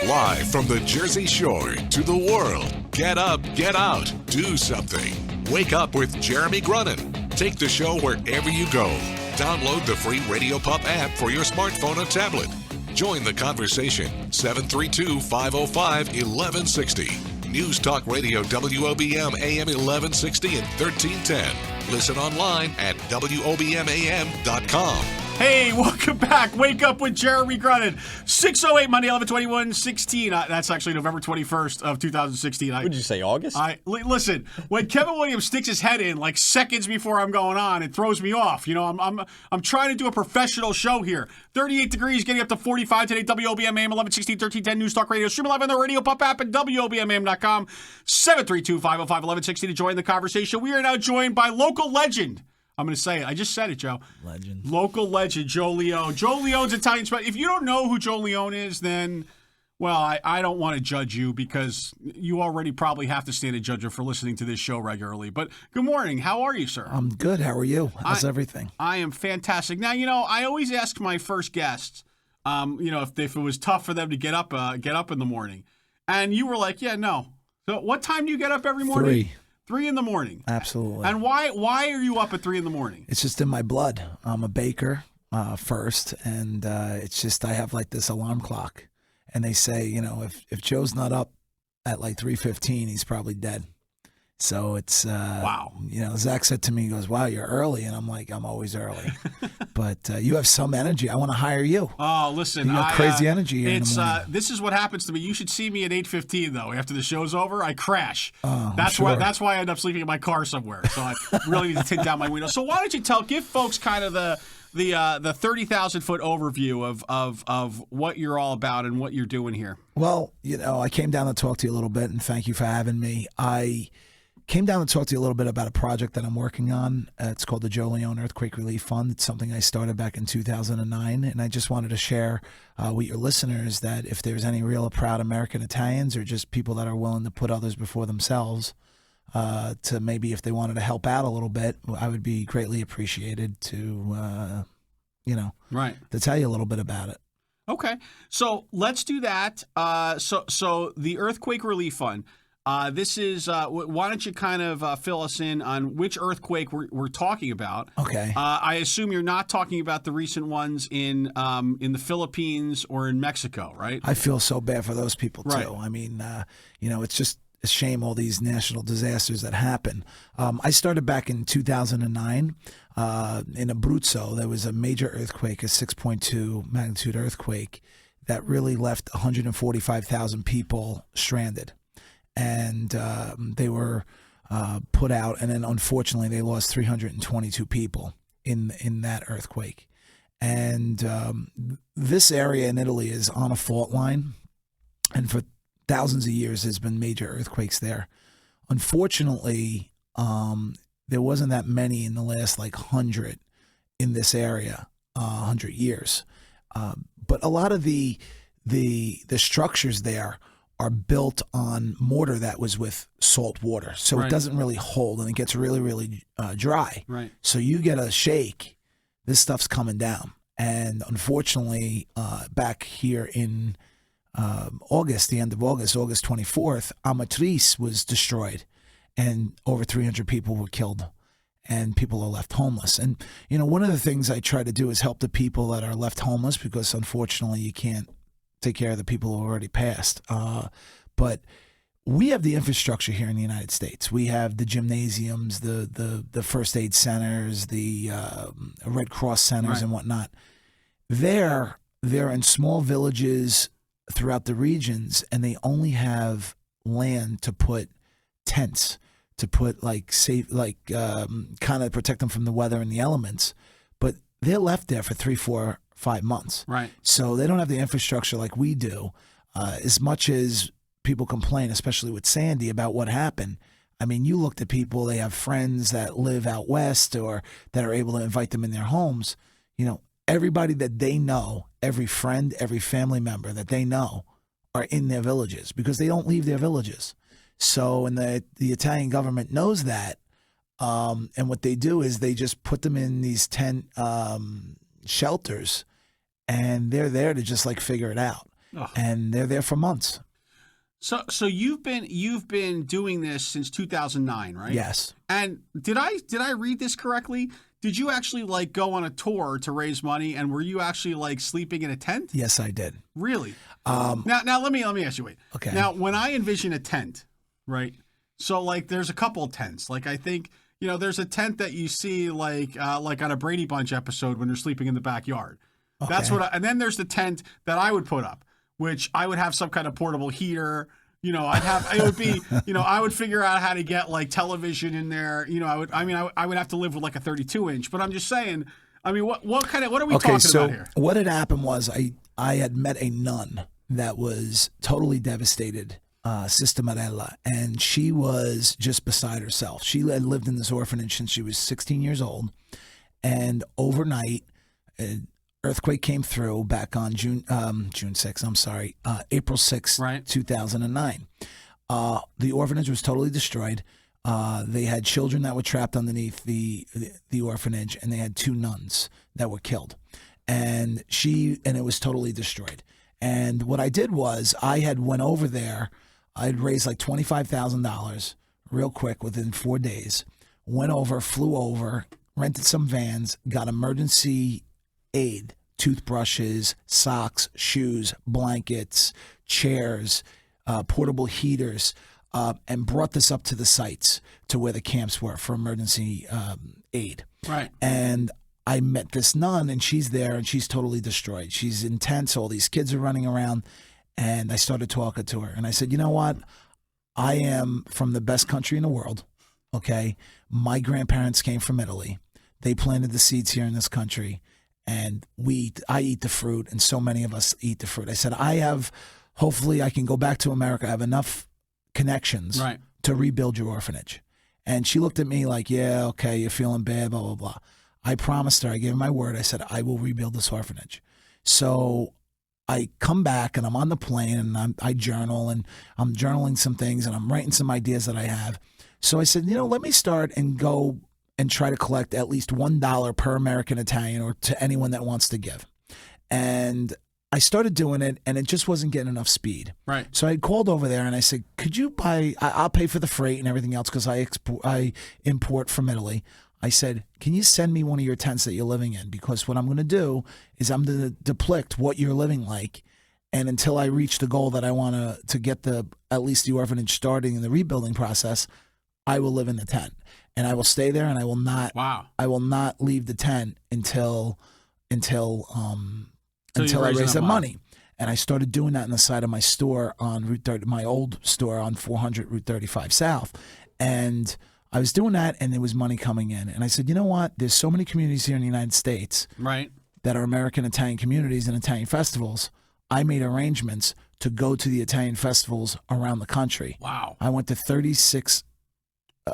Live from the Jersey Shore to the world. Get up, get out, do something. Wake up with Jeremy Grunin. Take the show wherever you go. Download the free Radio Pup app for your smartphone or tablet. Join the conversation. 732-505-1160. News Talk Radio WOBM AM 1160 and 1310. Listen online at WOBMAM.com. Hey, welcome back. Wake up with Jeremy Grunin. 6:08 Monday, 11/21/16. That's actually November 21st of 2016. Would you say August? Listen, when Kevin Williams sticks his head in like seconds before I'm going on, it throws me off. You know, I'm trying to do a professional show here. 38 degrees, getting up to 45 today. WOBM AM 1160, 1310 News Talk Radio. Stream live on the Radio Pup app at WOBMAM.com. 732-505-1160 to join the conversation. We are now joined by local legend. I'm going to say it. I just said it, Joe. Legend. Local legend, Joe Leone. Joe Leone's Italian spot. If you don't know who Joe Leone is, then, well, I don't want to judge you because you already probably have to stand a judge for listening to this show regularly. But good morning. How are you, sir? I'm good. How are you? How's everything? I am fantastic. Now, you know, I always ask my first guests, you know, if it was tough for them to get up in the morning. And you were like, yeah, no. So what time do you get up every morning? 3 in the morning. Absolutely. And why are you up at 3 in the morning? It's just in my blood. I'm a baker first, and it's just I have like this alarm clock. And they say, you know, if Joe's not up at like 3:15, he's probably dead. So it's, wow. You know, Zach said to me, he goes, wow, you're early. And I'm like, I'm always early. But you have some energy. I want to hire you. Oh, listen. You got crazy energy here It's in the morning. This is what happens to me. You should see me at 8:15, though. After the show's over, I crash. Oh, that's sure. That's why I end up sleeping in my car somewhere. So I really need to tint down my window. So why don't you give folks kind of the 30,000-foot overview of what you're all about and what you're doing here? Well, you know, I came down to talk to you a little bit, and thank you for having me. I came down to talk to you a little bit about a project that I'm working on. It's called the Joe Leone Earthquake Relief Fund. It's something I started back in 2009, and I just wanted to share with your listeners that if there's any real proud American Italians or just people that are willing to put others before themselves, to maybe if they wanted to help out a little bit, I would be greatly appreciated to, you know, right, to tell you a little bit about it. Okay, so let's do that. So the Earthquake Relief Fund. This is, why don't you kind of fill us in on which earthquake we're talking about? Okay. I assume you're not talking about the recent ones in the Philippines or in Mexico, right? I feel so bad for those people, too. Right. I mean, you know, it's just a shame all these national disasters that happen. I started back in 2009 in Abruzzo. There was a major earthquake, a 6.2 magnitude earthquake that really left 145,000 people stranded. And they were put out, and then unfortunately they lost 322 people in that earthquake. And this area in Italy is on a fault line, and for thousands of years there's been major earthquakes there. Unfortunately, there wasn't that many in the last like 100 in this area, 100 years. But a lot of the structures there are built on mortar that was with salt water. So right. It doesn't really hold, and it gets really, really dry. Right. So you get a shake, this stuff's coming down. And unfortunately, back here in August, the end of August 24th, Amatrice was destroyed, and over 300 people were killed, and people are left homeless. And, you know, one of the things I try to do is help the people that are left homeless, because unfortunately you can't take care of the people who already passed. But we have the infrastructure here in the United States. We have the gymnasiums, the first aid centers, the Red Cross centers, right. and whatnot. They're in small villages throughout the regions, and they only have land to put tents, to put like safe, like kind of protect them from the weather and the elements. But they're left there for 3, 4, 5 months. Right. So they don't have the infrastructure like we do. As much as people complain, especially with Sandy, about what happened, I mean, you looked at people, they have friends that live out west or that are able to invite them in their homes. You know, everybody that they know, every friend, every family member that they know are in their villages because they don't leave their villages. So, and the Italian government knows that. And what they do is they just put them in these tent shelters, and they're there to just like figure it out. and they're there for months. So you've been doing this since 2009, right? Yes. And did I read this correctly? Did you actually like go on a tour to raise money, and were you actually like sleeping in a tent? Yes, I did. Really? Now let me ask you. Wait. Okay. Now, when I envision a tent, right? So like, there's a couple of tents. Like I think there's a tent that you see like on a Brady Bunch episode when they're sleeping in the backyard. Okay. That's what. And then there's the tent that I would put up, which I would have some kind of portable heater. I would figure out how to get like television in there. I would have to live with like a 32-inch. But I'm just saying. I mean, what are we talking about here? What had happened was I had met a nun that was totally devastated, Sister Marella, and she was just beside herself. She had lived in this orphanage since she was 16 years old, and overnight, an earthquake came through back on April 6th, right. 2009. The orphanage was totally destroyed. They had children that were trapped underneath the orphanage, and they had 2 nuns that were killed, and it was totally destroyed. And what I did was I had went over there. I'd raised like $25,000 real quick within 4 days. Went over, flew over, rented some vans, got emergency aid, toothbrushes, socks, shoes, blankets, chairs, portable heaters, and brought this up to the sites to where the camps were for emergency aid. Right. And I met this nun, and she's there, and she's totally destroyed. She's intense. All these kids are running around. And I started talking to her. And I said, you know what? I am from the best country in the world, okay? My grandparents came from Italy. They planted the seeds here in this country. And I eat the fruit, and so many of us eat the fruit. I said, hopefully I can go back to America. I have enough connections to rebuild your orphanage. And she looked at me like, yeah, okay, you're feeling bad, blah, blah, blah. I promised her, I gave her my word. I said, I will rebuild this orphanage. So I come back, and I'm on the plane, and I journal, and I'm journaling some things, and I'm writing some ideas that I have. So I said, let me start and go and try to collect at least $1 per American Italian, or to anyone that wants to give. And I started doing it, and it just wasn't getting enough speed. Right. So I called over there, and I said, could you I'll pay for the freight and everything else because I import from Italy. I said, can you send me one of your tents that you're living in? Because what I'm going to do is I'm going to depict what you're living like. And until I reach the goal that I want to get at least the orphanage starting in the rebuilding process, I will live in the tent. And I will stay there, and I will not leave the tent until I raise the money. And I started doing that in the side of my store on Route 30, my old store on 400 Route 35 South. And I was doing that, and there was money coming in. And I said, you know what? There's so many communities here in the United States that are American Italian communities and Italian festivals. I made arrangements to go to the Italian festivals around the country. Wow. I went to 36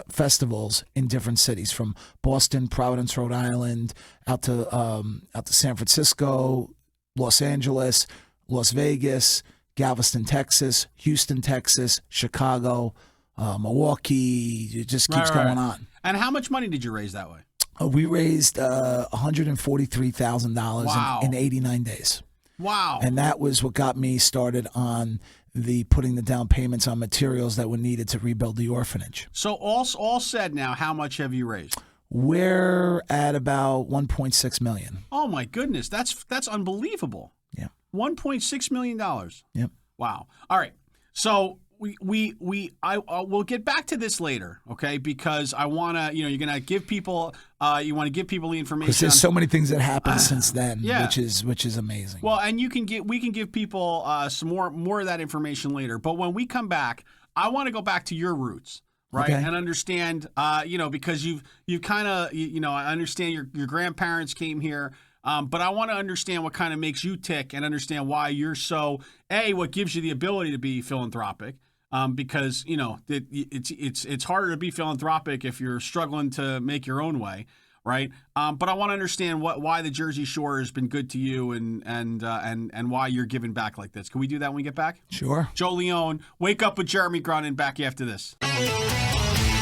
festivals in different cities, from Boston, Providence, Rhode Island, out to San Francisco, Los Angeles, Las Vegas, Galveston, Texas, Houston, Texas, Chicago, Milwaukee. It just keeps going on. And how much money did you raise that way? We raised $143,000 in 89 days. Wow. And that was what got me started on putting the down payments on materials that were needed to rebuild the orphanage. So all said now, how much have you raised? We're at about $1.6 million. Oh my goodness, that's unbelievable. Yeah. $1.6 million. Yep. Wow. All right. So we'll get back to this later, okay? Because I want to, you're going to give people, you want to give people the information. Because there's so many things that happened since then, yeah. which is amazing. Well, and we can give people some more of that information later. But when we come back, I want to go back to your roots, right? Okay. And understand, because you've kind of, I understand your grandparents came here. But I want to understand what kind of makes you tick and understand why you're so, what gives you the ability to be philanthropic. Because it's harder to be philanthropic if you're struggling to make your own way, right? But I want to understand why the Jersey Shore has been good to you and why you're giving back like this. Can we do that when we get back? Sure. Joe Leone, Wake Up with Jeremy Grunin, back after this.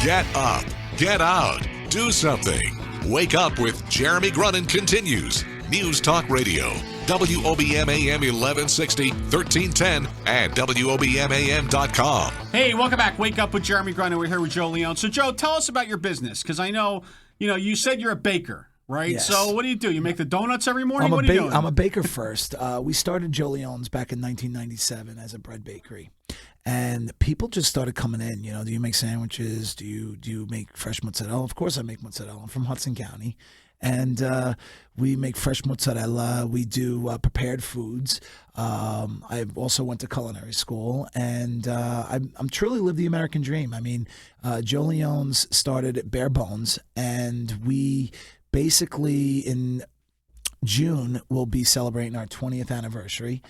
Get up, get out, do something. Wake Up with Jeremy Grunin continues News Talk Radio, WOBM AM 1160, 1310, and WOBMAM.com. Hey, welcome back. Wake Up with Jeremy Grunin. We're here with Joe Leone. So, Joe, tell us about your business, because I know, you said you're a baker, right? Yes. So what do? You make the donuts every morning? What are you doing? I'm a baker first. We started Joe Leone's back in 1997 as a bread bakery. And people just started coming in. Do you make sandwiches? Do you make fresh mozzarella? Of course I make mozzarella. I'm from Hudson County. And we make fresh mozzarella. We do prepared foods. I also went to culinary school, and I'm truly live the American dream. I mean, Joe Leone's started at bare bones, and we basically in June we'll be celebrating our 20th anniversary.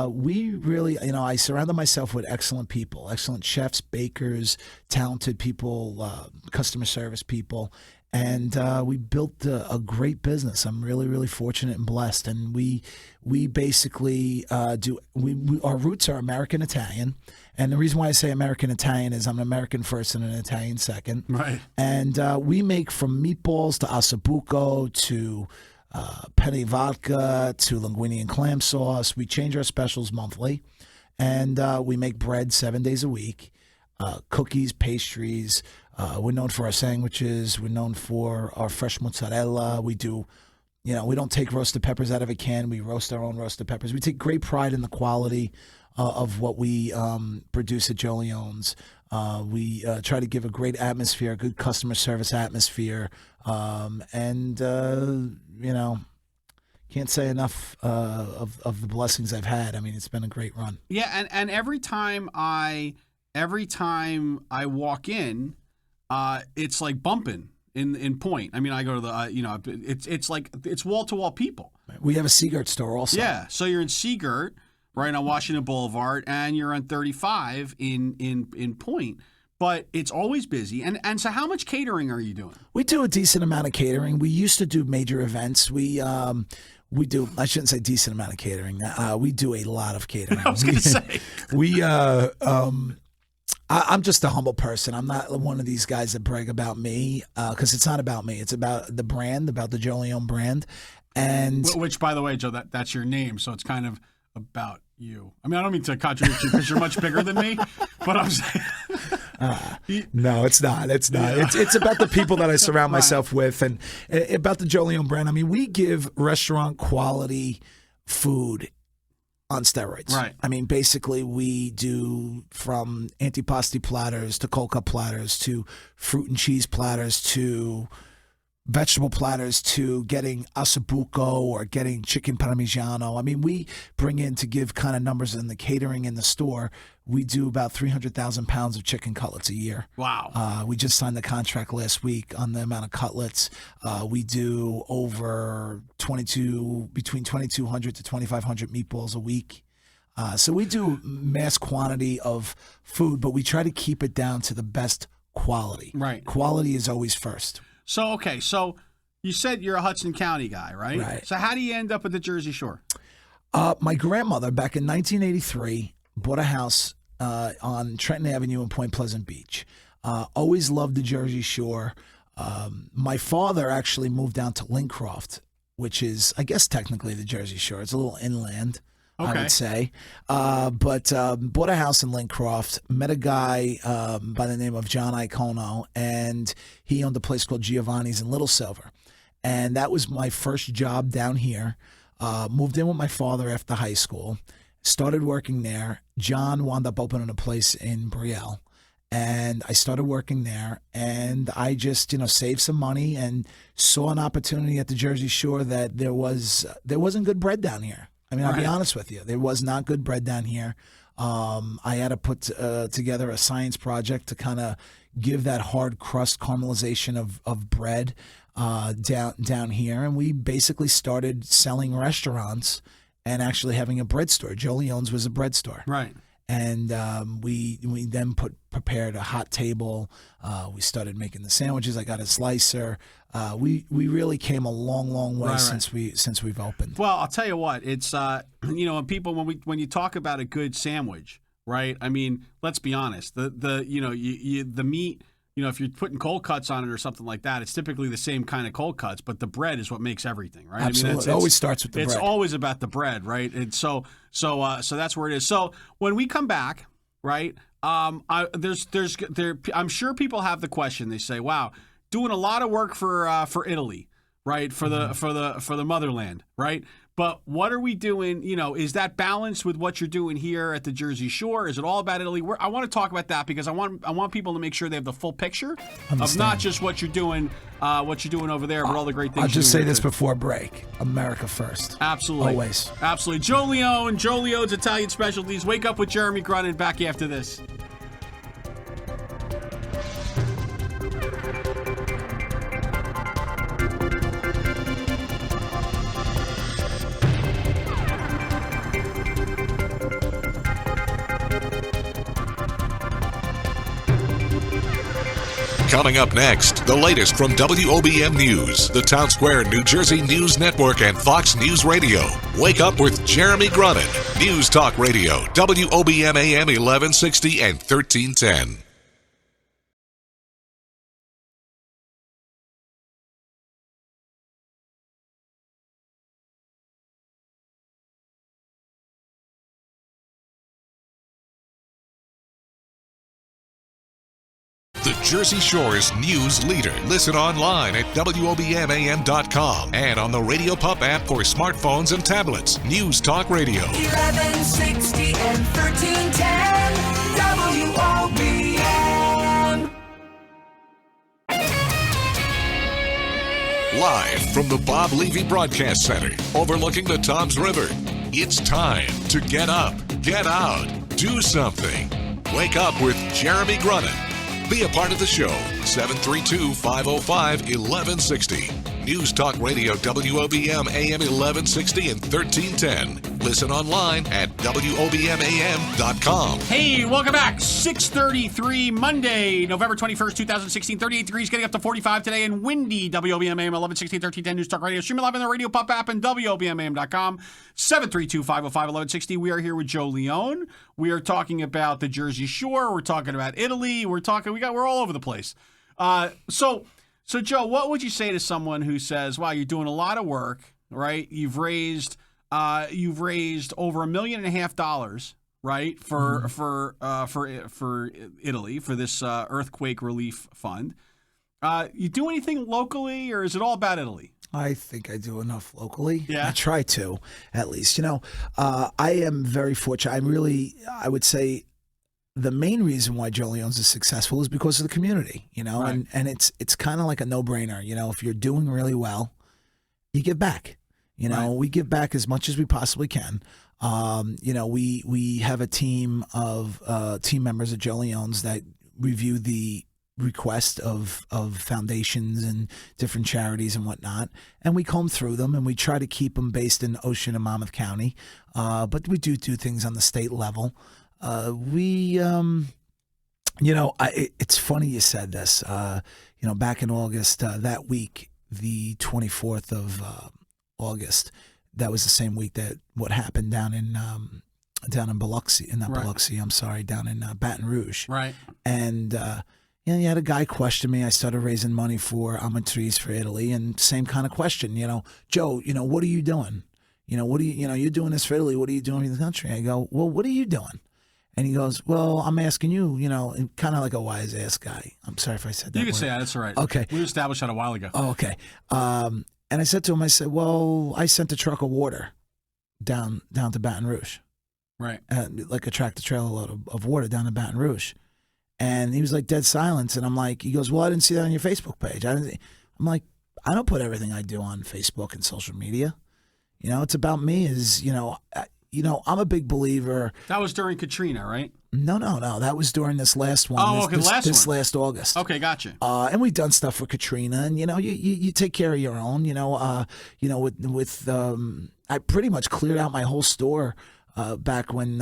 We really, I surrounded myself with excellent people, excellent chefs, bakers, talented people, customer service people. And we built a great business. I'm really, really fortunate and blessed. And we basically our roots are American Italian. And the reason why I say American Italian is I'm an American first and an Italian second. Right. And we make from meatballs to ossobuco to penne vodka to linguine and clam sauce. We change our specials monthly. And we make bread 7 days a week, cookies, pastries. We're known for our sandwiches. We're known for our fresh mozzarella. We do, we don't take roasted peppers out of a can. We roast our own roasted peppers. We take great pride in the quality of what we produce at Joe Leone's. We try to give a great atmosphere, a good customer service atmosphere. Can't say enough of the blessings I've had. I mean, it's been a great run. Yeah, and every time I walk in, it's like bumping in Point. I mean, I go to the, it's like it's wall to wall people. We have a Seagirt store also. Yeah, so you're in Seagirt, right on Washington Boulevard, and you're on 35 in Point. But it's always busy. And so how much catering are you doing? We do a decent amount of catering. We used to do major events. We do, I shouldn't say decent amount of catering. We do a lot of catering. I was going to say. I'm just a humble person. I'm not one of these guys that brag about me because it's not about me. It's about the brand, about the Joe Leone brand. And which, by the way, Joe, that's your name, so it's kind of about you. I mean, I don't mean to contradict you because you're much bigger than me, but I'm saying... No, it's not. It's not. Yeah. It's about the people that I surround myself with, and about the Joe Leone brand. I mean, we give restaurant quality food on steroids. Right. I mean, basically, we do from antipasti platters to cold cut platters to fruit and cheese platters to vegetable platters to getting ossobuco or getting chicken parmigiano. I mean, we bring in, to give kind of numbers in the catering in the store, we do about 300,000 pounds of chicken cutlets a year. Wow. We just signed the contract last week on the amount of cutlets. We do over between 2,200 to 2,500 meatballs a week. So we do mass quantity of food, but we try to keep it down to the best quality. Right. Quality is always first. So, okay, so you said you're a Hudson County guy, right? Right. So how do you end up at the Jersey Shore? My grandmother, back in 1983, bought a house on Trenton Avenue in Point Pleasant Beach. Always loved the Jersey Shore. My father actually moved down to Lincroft, which is, I guess, technically the Jersey Shore. It's a little inland, I would say. But bought a house in Lincroft, met a guy by the name of John Iacono, and he owned a place called Giovanni's in Little Silver. And that was my first job down here. Moved in with my father after high school. Started working there. John wound up opening a place in Brielle. And I started working there, and I just, saved some money and saw an opportunity at the Jersey Shore that there wasn't good bread down here. I mean, I'll be honest with you. There was not good bread down here. I had to put together a science project to kind of give that hard crust caramelization of bread down here. And we basically started selling restaurants and actually having a bread store. Joe Leone's was a bread store. Right. And we then prepared a hot table. We started making the sandwiches. I got a slicer. We really came a long way since we've opened. Well, I'll tell you what. It's when people when you talk about a good sandwich, right? I mean, let's be honest. The meat, if you're putting cold cuts on it or something like that, it's typically the same kind of cold cuts, but the bread is what makes everything, right? Absolutely. It always starts with the bread. It's always about the bread, right? And so that's where it is. So when we come back, right? I'm sure people have the question. They say, "Wow, doing a lot of work for Italy, right? For the motherland, right? But what are we doing? Is that balanced with what you're doing here at the Jersey Shore? Is it all about Italy? I want to talk about that because I want people to make sure they have the full picture of not just what you're doing over there, but all the great things. I'll just say this before break: America first. Absolutely, always, absolutely. Joe Leone's Italian Specialties. Wake up with Jeremy Grunin. Back after this. Coming up next, the latest from WOBM News, the Town Square, New Jersey News Network, and Fox News Radio. Wake up with Jeremy Grunin. News Talk Radio, WOBM AM 1160 and 1310. The Jersey Shore's news leader. Listen online at WOBMAM.com and on the Radio Pup app for smartphones and tablets. News Talk Radio. 1160 and 1310 WOBM. Live from the Bob Levy Broadcast Center, overlooking the Toms River. It's time to get up, get out, do something. Wake up with Jeremy Grunin. Be a part of the show. 732-505-1160. News Talk Radio, WOBM AM 1160 and 1310. Listen online at WOBMAM.com. Hey, welcome back. 6:33 Monday, November 21st, 2016. 38 degrees, getting up to 45 today, and windy. WOBM AM 1160 and 1310. News Talk Radio. Stream live on the Radio Pup app and WOBMAM.com. 732-505-1160. We are here with Joe Leone. We are talking about the Jersey Shore. We're talking about Italy. We're all over the place. So Joe, what would you say to someone who says, "Wow, you're doing a lot of work, right? You've raised over $1.5 million, right, for Italy for this earthquake relief fund. You do anything locally, or is it all about Italy?" I think I do enough locally. Yeah. I try to, at least. I am very fortunate. I would say the main reason why Joe Leone's is successful is because of the community, Right. and it's kind of like a no-brainer. If you're doing really well, you give back. Right. We give back as much as we possibly can. We have a team of team members at Joe Leone's that review the request of foundations and different charities and whatnot, and we comb through them and we try to keep them based in Ocean and Monmouth County, but we do things on the state level. It's funny you said this. Back in August, that week, the 24th of August, that was the same week that what happened down in Biloxi, down in Baton Rouge. Right. And you had a guy question me. I started raising money for Amatrice for Italy, and same kind of question. Joe, what are you doing? You're doing this for Italy. What are you doing in the country? I go, well, what are you doing? And he goes, well, I'm asking you, and kind of like a wise ass guy. I'm sorry if I said that. You can word. say that. That's all right. Okay. We established that a while ago. Oh, okay. And I said to him, well, I sent a truck of water down to Baton Rouge. Right. Like a tractor trailer load of water down to Baton Rouge. And he was like dead silence. And I'm like, he goes, well, I didn't see that on your Facebook page. I'm like, I don't put everything I do on Facebook and social media. It's about me I'm a big believer. That was during Katrina, right? No. That was during this last one. Oh, okay, last August. Okay, gotcha. And we've done stuff for Katrina, and you take care of your own. I pretty much cleared out my whole store back when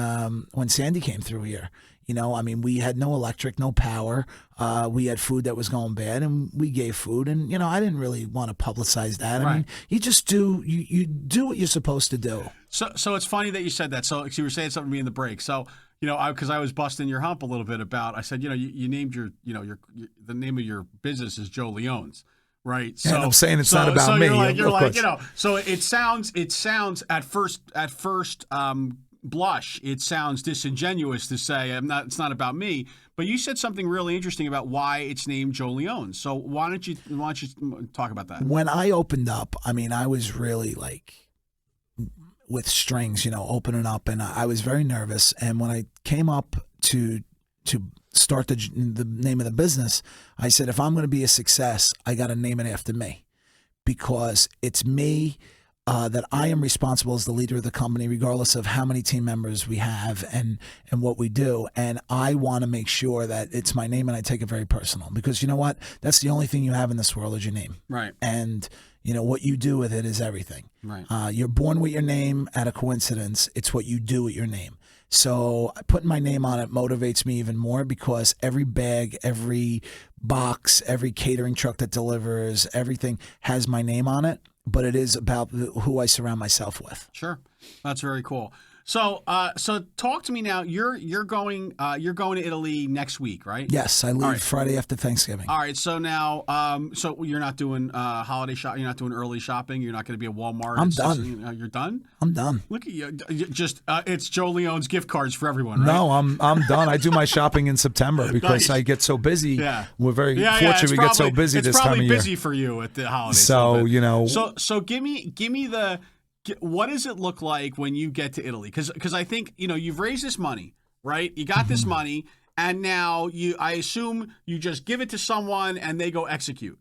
Sandy came through here. We had no electric, no power. We had food that was going bad, and we gave food. And I didn't really want to publicize that. Right. I mean, you just do you do what you're supposed to do. So it's funny that you said that. So you were saying something to me in the break. So because I was busting your hump a little bit about. I said, you named your the name of your business is Joe Leone's, right? So and I'm saying it's not about so me. You're like, of course. So it sounds at first blush, it sounds disingenuous to say it's not about me. But you said something really interesting about why it's named Joe Leone. So why don't you talk about that? When I opened up, I was really like with strings, opening up, and I was very nervous. And when I came up to start the name of the business, I said, if I'm going to be a success, I got to name it after me, because it's me. That I am responsible as the leader of the company, regardless of how many team members we have and what we do. And I want to make sure that it's my name, and I take it very personal, because you know what? That's the only thing you have in this world is your name. Right. And what you do with it is everything. Right. You're born with your name at a coincidence. It's what you do with your name. So putting my name on it motivates me even more, because every bag, every box, every catering truck that delivers, everything has my name on it. But it is about who I surround myself with. Sure, that's very cool. So, talk to me now. You're going to Italy next week, right? Yes, I leave Friday after Thanksgiving. All right. So now, so you're not doing holiday shop. You're not doing early shopping. You're not going to be at Walmart. I'm done. You're done. I'm done. Look at you. Just it's Joe Leone's gift cards for everyone. Right? No, I'm done. I do my shopping in September because Nice. I get so busy. Yeah. We're very Yeah, fortunate. We get so busy this time of year. It's probably busy for you at the holidays. So So give me the. What does it look like when you get to Italy? Because I think you've raised this money, right? You got this money, and now I assume you just give it to someone and they go execute.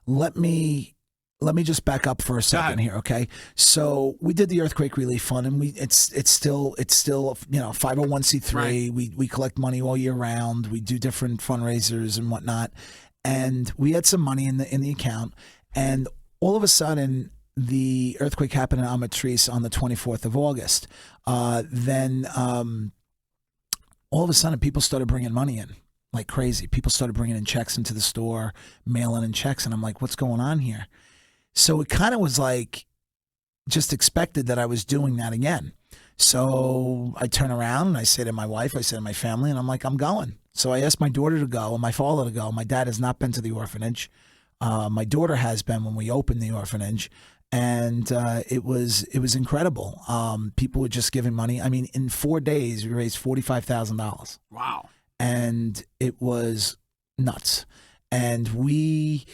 Let me just back up for a second here, okay? So we did the earthquake relief fund, and it's still 501c3. Right. We collect money all year round. We do different fundraisers and whatnot, and we had some money in the account, and all of a sudden, the earthquake happened in Amatrice on the 24th of August. Then all of a sudden, people started bringing money in like crazy. People started bringing in checks into the store, mailing in checks. And I'm like, what's going on here? So it kind of was like just expected that I was doing that again. So I turn around and I say to my wife, I say to my family, and I'm like, I'm going. So I asked my daughter to go and my father to go. My dad has not been to the orphanage. My daughter has been when we opened the orphanage. And it was incredible. People were just giving money. I mean, in 4 days, we raised $45,000. Wow. And it was nuts. And we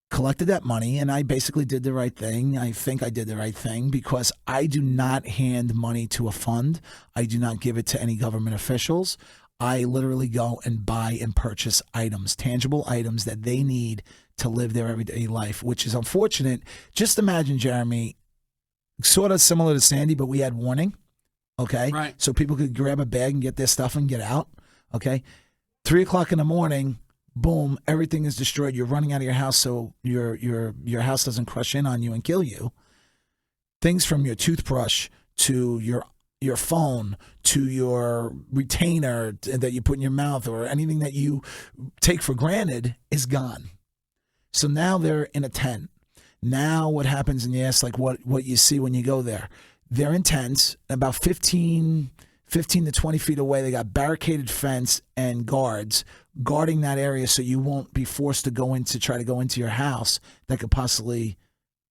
collected that money, and I basically did the right thing. I think I did the right thing, because I do not hand money to a fund. I do not give it to any government officials. I literally go and buy and purchase items, tangible items that they need to live their everyday life, which is unfortunate. Just imagine, Jeremy, sort of similar to Sandy, but we had warning, okay? Right. So people could grab a bag and get their stuff and get out, okay? 3 o'clock in the morning, boom, everything is destroyed. You're running out of your house so your house doesn't crush in on you and kill you. Things from your toothbrush to your phone to your retainer that you put in your mouth, or anything that you take for granted, is gone. So now they're in a tent. Now what happens, and you ask like what you see when you go there. They're in tents, about 15 to 20 feet away. They got barricaded fence and guards guarding that area so you won't be forced to try to go into your house that could possibly,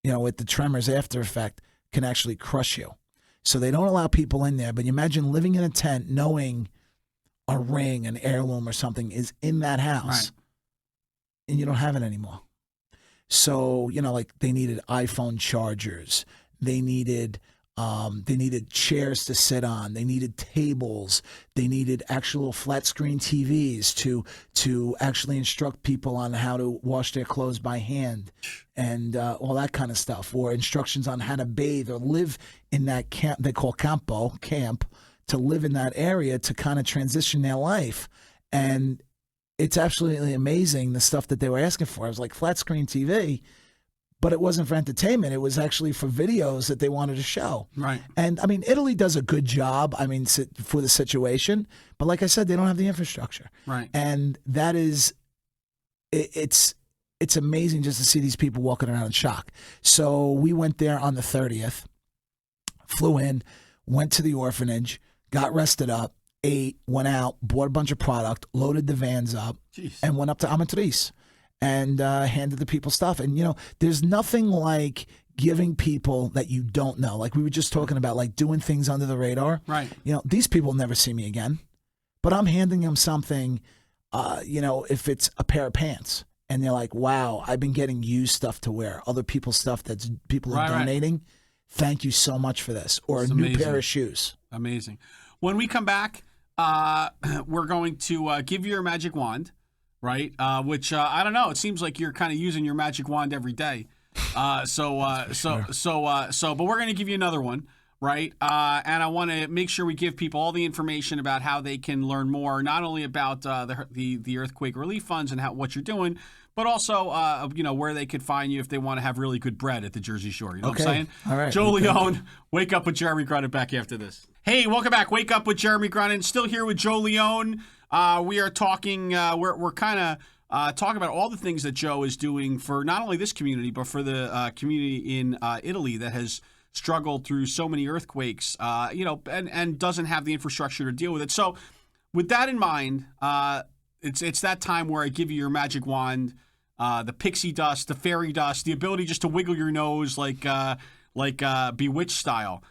with the tremors after effect, can actually crush you. So they don't allow people in there. But you imagine living in a tent knowing a ring, an heirloom or something is in that house, Right. and you don't have it anymore. So, like they needed iPhone chargers. They needed chairs to sit on. They needed tables. They needed actual flat screen TVs to actually instruct people on how to wash their clothes by hand and all that kind of stuff, or instructions on how to bathe or live in that camp they call camp, to live in that area to kind of transition their life. And it's absolutely amazing the stuff that they were asking for. It was like flat screen TV, but it wasn't for entertainment. It was actually for videos that they wanted to show. Right. And I mean, Italy does a good job, for the situation. But like I said, they don't have the infrastructure. Right. And that is, it's amazing just to see these people walking around in shock. So we went there on the 30th, flew in, went to the orphanage, got rested up, went out, bought a bunch of product, loaded the vans up, and went up to Amatrice and handed the people stuff. And, there's nothing like giving people that you don't know. Like we were just talking about, like doing things under the radar. Right. These people never see me again, but I'm handing them something, if it's a pair of pants. And they're like, wow, I've been getting used stuff to wear, other people's stuff that's people are donating. Right. Thank you so much for this. Or it's a new pair of shoes. Amazing. When we come back, we're going to give you your magic wand, right? Which I don't know. It seems like you're kind of using your magic wand every day. But we're going to give you another one, right? And I want to make sure we give people all the information about how they can learn more, not only about the earthquake relief funds and what you're doing, but also, where they could find you if they want to have really good bread at the Jersey Shore. You know what I'm saying? All right. Joe Leone, Wake Up with Jeremy Grunin, back after this. Hey, welcome back. Wake Up with Jeremy Grunin. Still here with Joe Leone. We are talking, we're kind of talking about all the things that Joe is doing for not only this community, but for the community in Italy that has struggled through so many earthquakes, and doesn't have the infrastructure to deal with it. So with that in mind, it's that time where I give you your magic wand, the pixie dust, the fairy dust, the ability just to wiggle your nose like Bewitched style.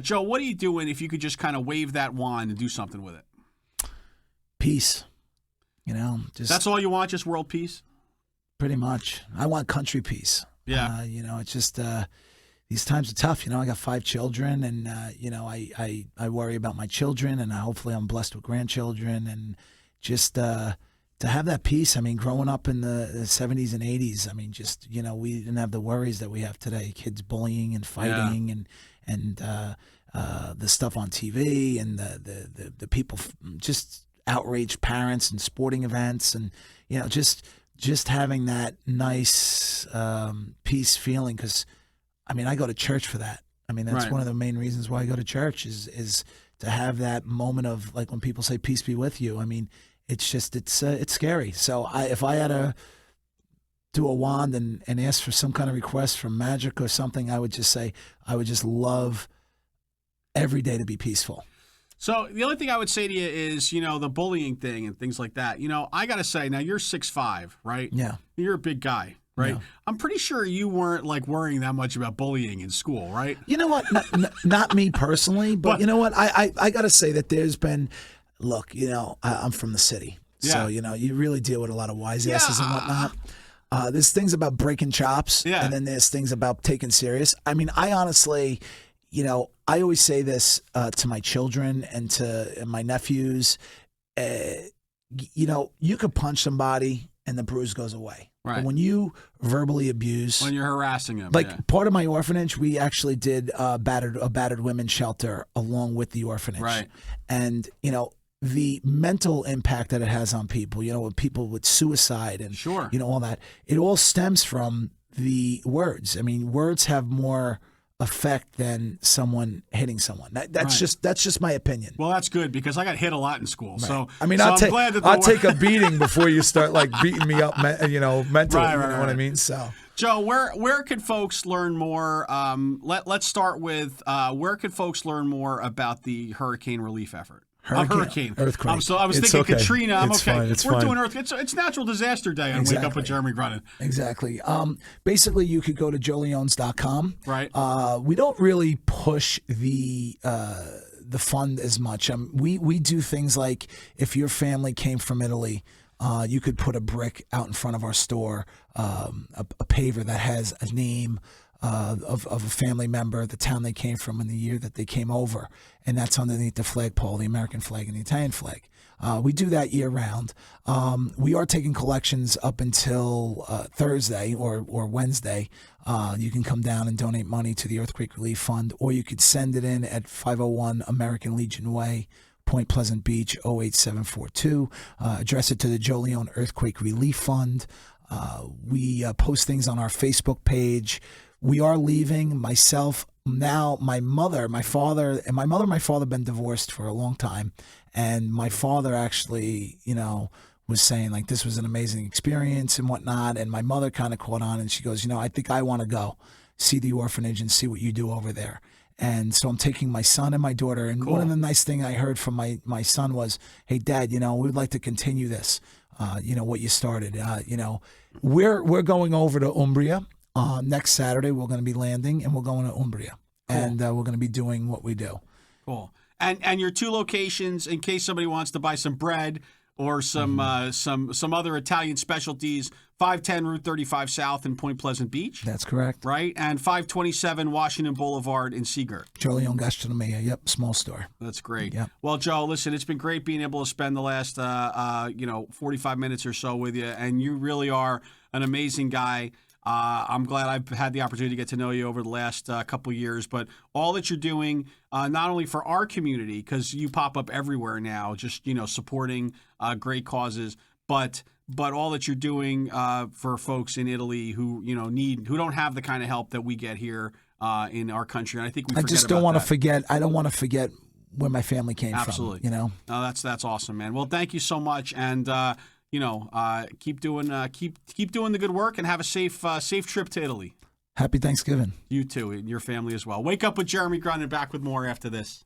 Joe, what are you doing if you could just kind of wave that wand and do something with it? Peace. That's all you want, just world peace? Pretty much. I want country peace. Yeah. It's just these times are tough. I got 5 children, and I worry about my children, and hopefully I'm blessed with grandchildren, and just to have that peace. I mean, growing up in the 70s and 80s, I mean, just we didn't have the worries that we have today. Kids bullying and fighting, and the stuff on TV, and the people just outraged parents and sporting events, and just having that nice peace feeling. Because I mean, I go to church for that. I mean, that's one of the main reasons why I go to church is to have that moment of, like, when people say peace be with you. I mean, it's scary. So if I had to do a wand and ask for some kind of request from magic or something, I would just say I would just love every day to be peaceful. So the only thing I would say to you is, the bullying thing and things like that. I got to say, now you're 6'5", right? Yeah. You're a big guy, right? Yeah. I'm pretty sure you weren't worrying that much about bullying in school, right? You know what? Not me personally, but you know what? I got to say that there's been, look, I'm from the city. So, you really deal with a lot of wise asses and whatnot. There's things about breaking chops, and then there's things about taking serious. I mean, I honestly, I always say this to my children and to my nephews. You could punch somebody and the bruise goes away. Right. But when you verbally abuse, when you're harassing them, part of my orphanage, we actually did a battered women's shelter along with the orphanage. Right. And the mental impact that it has on people, with people with suicide and all that, it all stems from the words. I mean, words have more effect than someone hitting someone. That's just my opinion. Well, that's good, because I got hit a lot in school. Right. So I mean, so I'll take a beating before you start beating me up, mentally. You know what I mean? So, Joe, where could folks learn more? Let's start with where could folks learn more about the hurricane relief effort? Hurricane. Earthquake. I was thinking okay. Katrina. I'm it's okay. Fine. It's We're fine. doing earthquake. It's Natural Disaster Day on Wake Up with Jeremy Grunin. Exactly. Basically, you could go to joeleones.com. Right. We don't really push the fund as much. We do things like, if your family came from Italy, you could put a brick out in front of our store, a paver that has a name of a family member, the town they came from, and the year that they came over, and that's underneath the flagpole, the American flag and the Italian flag. We do that year round. We are taking collections up until Thursday or Wednesday. You can come down and donate money to the Earthquake Relief Fund, or you could send it in at 501 American Legion Way, Point Pleasant Beach, 08742. Address it to the Joe Leone Earthquake Relief Fund. We post things on our Facebook page. We are leaving. Myself, now my mother, my father have been divorced for a long time. And my father actually, was saying, like, this was an amazing experience and whatnot. And my mother kind of caught on, and she goes, I think I want to go see the orphanage and see what you do over there. And so I'm taking my son and my daughter. And one of the nice things I heard from my son was, hey, Dad, we would like to continue this, what you started. We're going over to Umbria. Next Saturday, we're going to be landing, and we're going to Umbria. Cool. And we're going to be doing what we do. Cool. And your 2 locations, in case somebody wants to buy some bread or some other Italian specialties, 510 Route 35 South in Point Pleasant Beach. That's correct. Right? And 527 Washington Boulevard in Seagirt. Leone Gastronomia. Yep, small store. That's great. Yep. Well, Joe, listen, it's been great being able to spend the last 45 minutes or so with you, and you really are an amazing guy. I'm glad I've had the opportunity to get to know you over the last couple of years, but all that you're doing, not only for our community, because you pop up everywhere now, just, supporting great causes, but all that you're doing for folks in Italy who, who don't have the kind of help that we get here in our country. And I think we forget I just don't want to that. forget. I don't want to forget where my family came Absolutely. from. No, that's awesome, man. Well, thank you so much, and keep doing the good work, and have a safe trip to Italy. Happy Thanksgiving. You too, and your family as well. Wake Up with Jeremy Grunin, back with more after this.